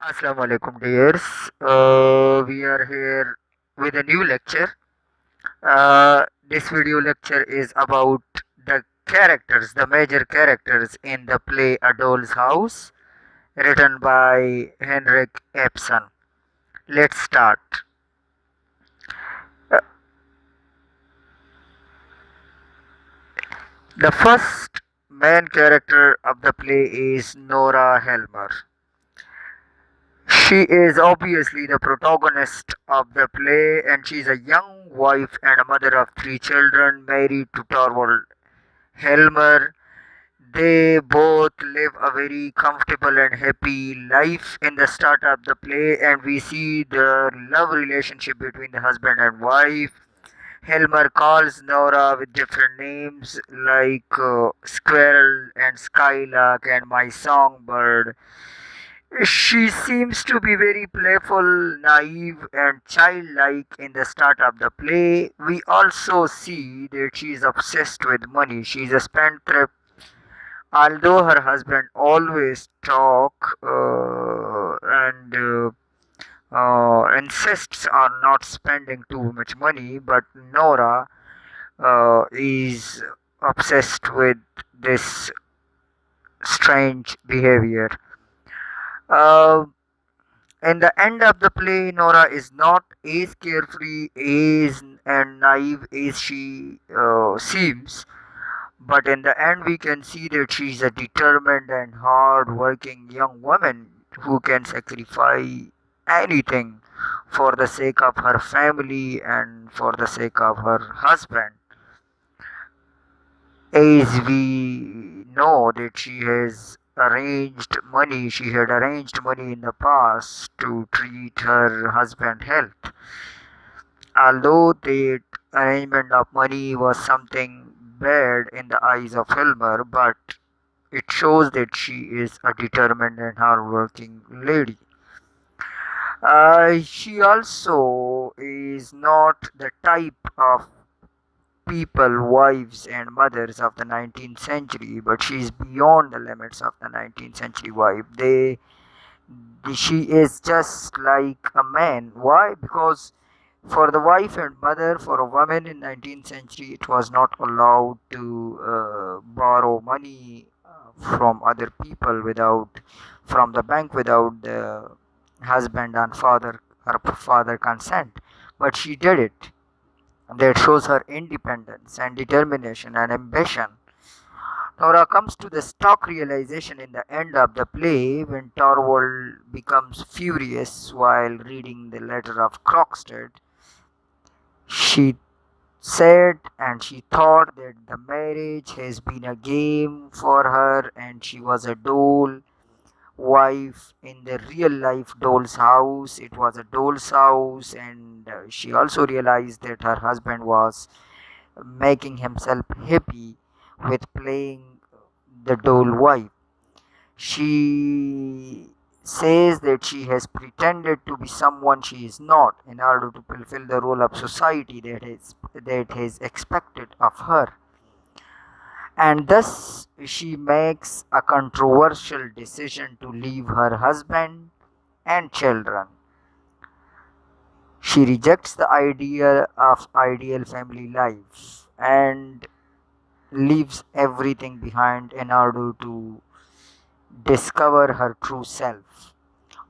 Assalamu alaikum, dears. We are here with a new lecture. This video lecture is about the characters, the major characters in the play A Doll's House, written by Henrik Ibsen. Let's start. Uh, the first main character of the play is Nora Helmer. She is obviously the protagonist of the play, and she's a young wife and a mother of three children married to Torvald Helemer. They both live a very comfortable and happy life in the start of the play, and we see the love relationship between the husband and wife. Helmer calls Nora with different names like Squirrel and Skylark and My Songbird. She seems to be very playful, naive, and childlike in the start of the play. We also see that she is obsessed with money. She is a spendthrift, although her husband always talk and insists on not spending too much money. But Nora is obsessed with this strange behavior. Uh, In the end of the play, Nora is not as carefree as and naive as she seems, but in the end, we can see that she is a determined and hard-working young woman who can sacrifice anything for the sake of her family and for the sake of her husband. As we know that she had arranged money in the past to treat her husband health. Although that arrangement of money was something bad in the eyes of Hilmer, but it shows that she is a determined and hardworking lady. She also is not the type of people, wives, and mothers of the 19th century, but she is beyond the limits of the 19th century vibe. She is just like a man. Why? Because for the wife and mother, for a woman in 19th century, it was not allowed to borrow money from other people without from the bank without the husband and her father consent. But she did it. That shows her independence and determination and ambition. Nora comes to the stark realization in the end of the play when Torvald becomes furious while reading the letter of Krogstad. She said and she thought that the marriage has been a game for her and she was a doll wife in the real life doll's house. It was a doll's house, and she also realized that her husband was making himself happy with playing the doll wife. She says that she has pretended to be someone she is not in order to fulfill the role of society that is expected of her. And thus she makes a controversial decision to leave her husband and children. She rejects the idea of ideal family life and leaves everything behind in order to discover her true self.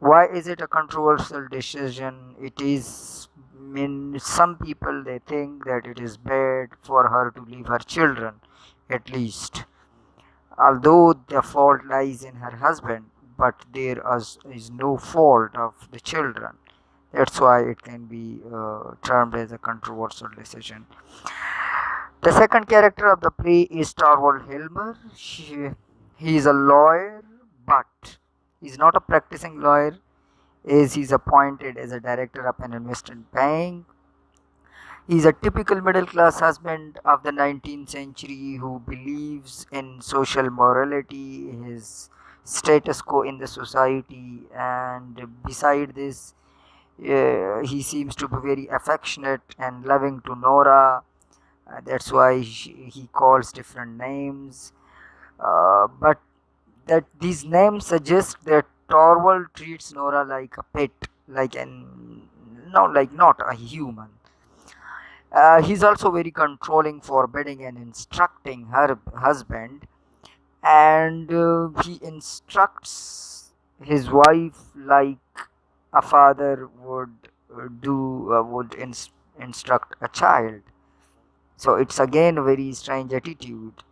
Why is it a controversial decision? It is, some people they think that it is bad for her to leave her children, at least. Although the fault lies in her husband, but is no fault of the children. That's why it can be termed as a controversial decision. The second character of the play is Torvald Helmer. He is a lawyer, but he's not a practicing lawyer, as he's appointed as a director of an investment bank. He's a typical middle class husband of the 19th century who believes in social morality, his status quo in the society, and beside this, he seems to be very affectionate and loving to Nora. That's why he calls different names. But that these names suggest that Torvald treats Nora like a pet, not a human. He's also very controlling, forbidding, and instructing her husband, and he instructs his wife like a father would instruct a child. So it's again a very strange attitude.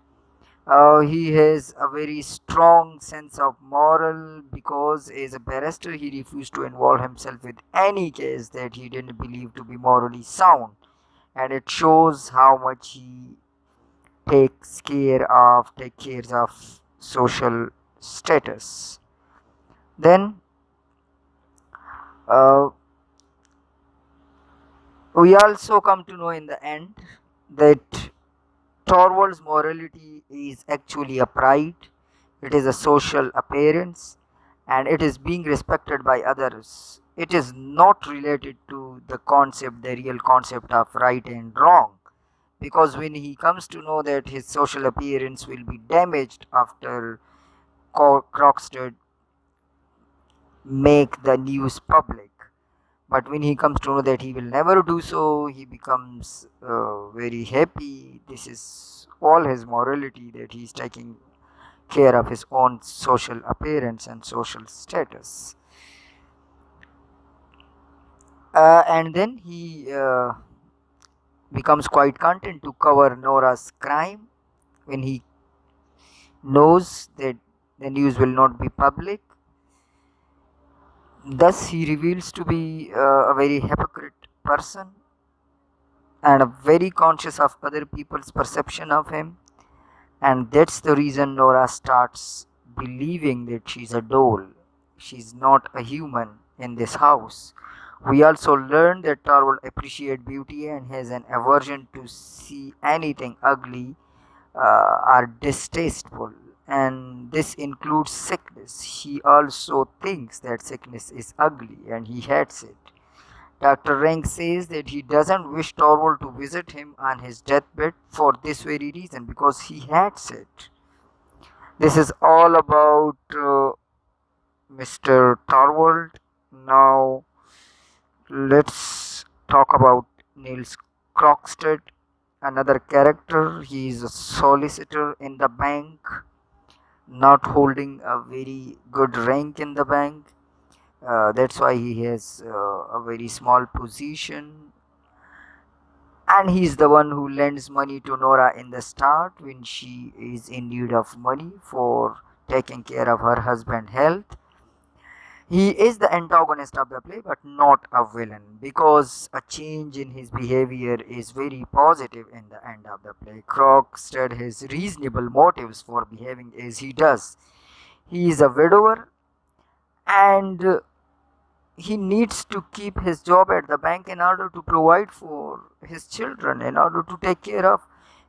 He has a very strong sense of moral because as a barrister he refused to involve himself with any case that he didn't believe to be morally sound, and it shows how much he take care of social status. Then uh, we also come to know in the end that Torvald's morality is actually a pride, it is a social appearance, and it is being respected by others. It is not related to the real concept of right and wrong. Because when he comes to know that his social appearance will be damaged after Krogstad make the news public, but when he comes to know that he will never do so, he becomes very happy. This is all his morality, that he is taking care of his own social appearance and social status. And then he becomes quite content to cover Nora's crime when he knows that the news will not be public. Thus, he reveals to be a very hypocrite person and very conscious of other people's perception of him. And that's the reason Nora starts believing that she's a doll. She's not a human in this house. We also learn that Torvald appreciates beauty and has an aversion to see anything ugly or distasteful. And this includes sickness. He also thinks that sickness is ugly and he hates it. Dr. Rank says that he doesn't wish Torvald to visit him on his deathbed for this very reason, because he hates it. This is all about Mr. Torvald. Now let's talk about Niels Krogstad, another character. He is a solicitor in the bank, not holding a very good rank in the bank. That's why he has a very small position, and he's the one who lends money to Nora in the start when she is in need of money for taking care of her husband's health. He is the antagonist of the play, but not a villain, because a change in his behavior is very positive in the end of the play. Krogstad has reasonable motives for behaving as he does. He is a widower, and he needs to keep his job at the bank in order to provide for his children, in order to take care of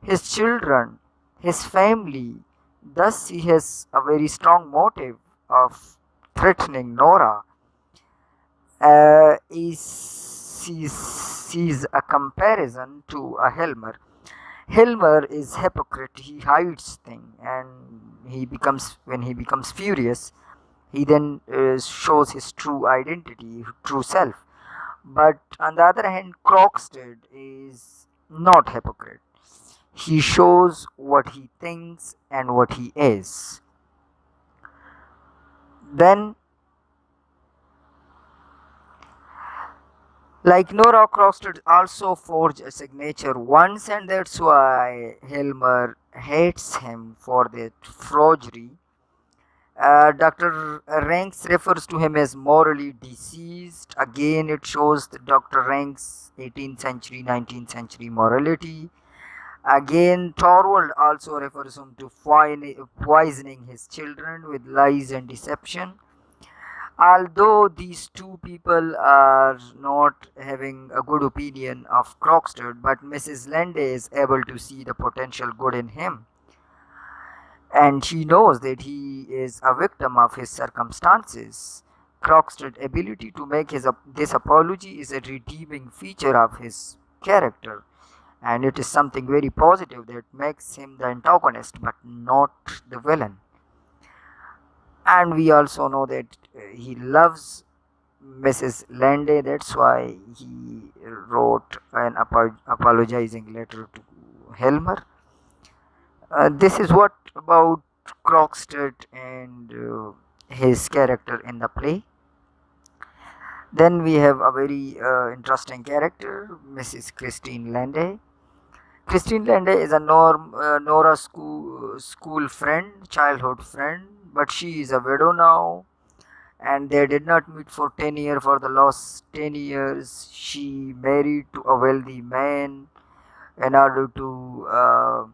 his children, his family. Thus, he has a very strong motive of threatening Nora. He sees a comparison to a Helmer. Helmer is hypocrite. He hides things, and when he becomes furious, he then shows his true identity, true self. But on the other hand, Krogstad is not hypocrite. He shows what he thinks and what he is. Then, like Nora, Krogstad also forged a signature once, and that's why Helmer hates him for that forgery. Dr. Ranks refers to him as morally deceased. Again, it shows Dr. Ranks' 18th century, 19th century morality. Again, Torvald also refers him to poisoning his children with lies and deception. Although these two people are not having a good opinion of Krogstad, but Mrs. Linde is able to see the potential good in him, and she knows that he is a victim of his circumstances. Krogstad's ability to make this apology is a redeeming feature of his character, and it is something very positive that makes him the antagonist but not the villain. And we also know that he loves Mrs. Linde. That's why he wrote an apologizing letter to Helmer. This is what about Krogstad and his character in the play. Then we have a very interesting character, Mrs. Christine Lande. Christine Lande is a Nora school friend, childhood friend, but she is a widow now, and they did not meet for 10 years. For the last 10 years, she married to a wealthy man in order to uh,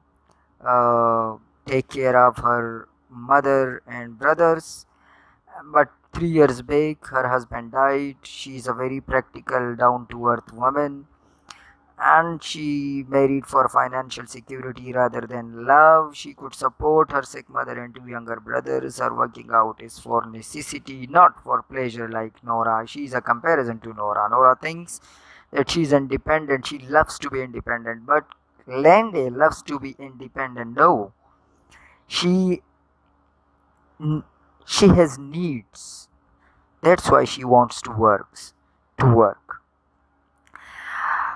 take care of her mother and brothers. But 3 years back, her husband died. She is a very practical, down to earth woman, and she married for financial security rather than love. She could support her sick mother and two younger brothers. Her working out is for necessity, not for pleasure like Nora. She is a comparison to Nora. Nora thinks that she is independent. She loves to be independent, but Lande loves to be independent. No, she she has needs. That's why she wants to work.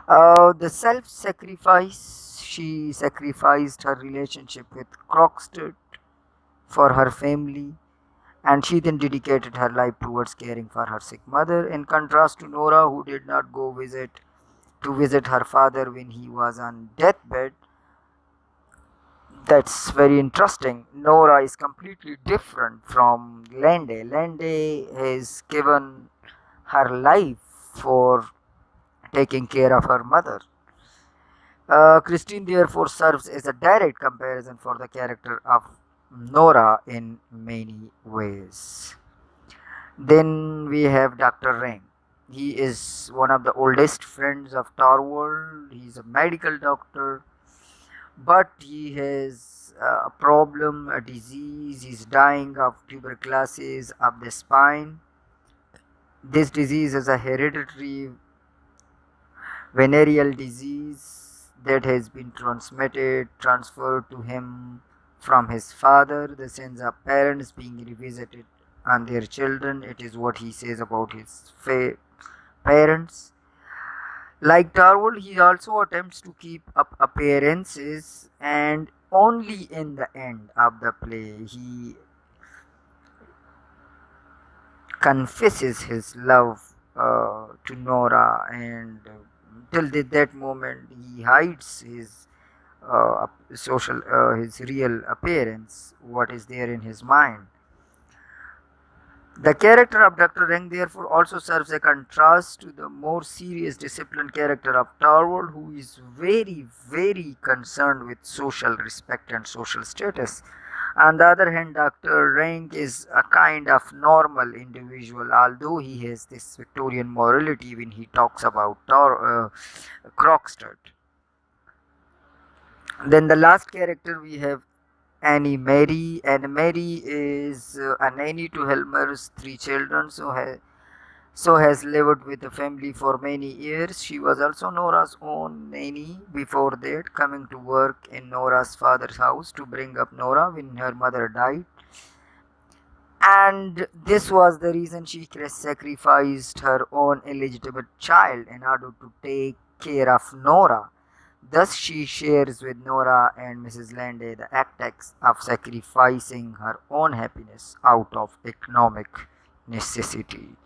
The self-sacrifice. She sacrificed her relationship with Krogstad for her family, and she then dedicated her life towards caring for her sick mother. In contrast to Nora, who did not go visit her father when he was on deathbed. That's very interesting. Nora is completely different from Lande. Lande has given her life for taking care of her mother. Christine therefore serves as a direct comparison for the character of Nora in many ways. Then we have Dr. Rang. He is one of the oldest friends of Torvald. He's a medical doctor, but he has a problem, a disease. He's dying of tuberculosis of the spine. This disease is a hereditary venereal disease that has been transferred to him from his father. The sins of parents being revisited on their children. It is what he says about his parents. Like Darwin, he also attempts to keep up appearances, and only in the end of the play he confesses his love to Nora, and till that moment he hides his real appearance, what is there in his mind. The character of Dr. Reng therefore also serves a contrast to the more serious disciplined character of Torvald, who is very, very concerned with social respect and social status. On the other hand, Dr. Reng is a kind of normal individual, although he has this Victorian morality when he talks about Krogstad. Then the last character we have Annie Mary. Annie Mary is a nanny to Helemer's three children, so has lived with the family for many years. She was also Nora's own nanny before that, coming to work in Nora's father's house to bring up Nora when her mother died. And this was the reason she sacrificed her own illegitimate child in order to take care of Nora. Thus, she shares with Nora and Mrs. Lande the act of sacrificing her own happiness out of economic necessity.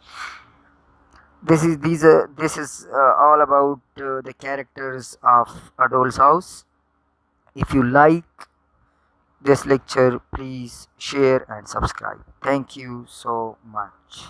This is all about the characters of A Doll's House. If you like this lecture, please share and subscribe. Thank you so much.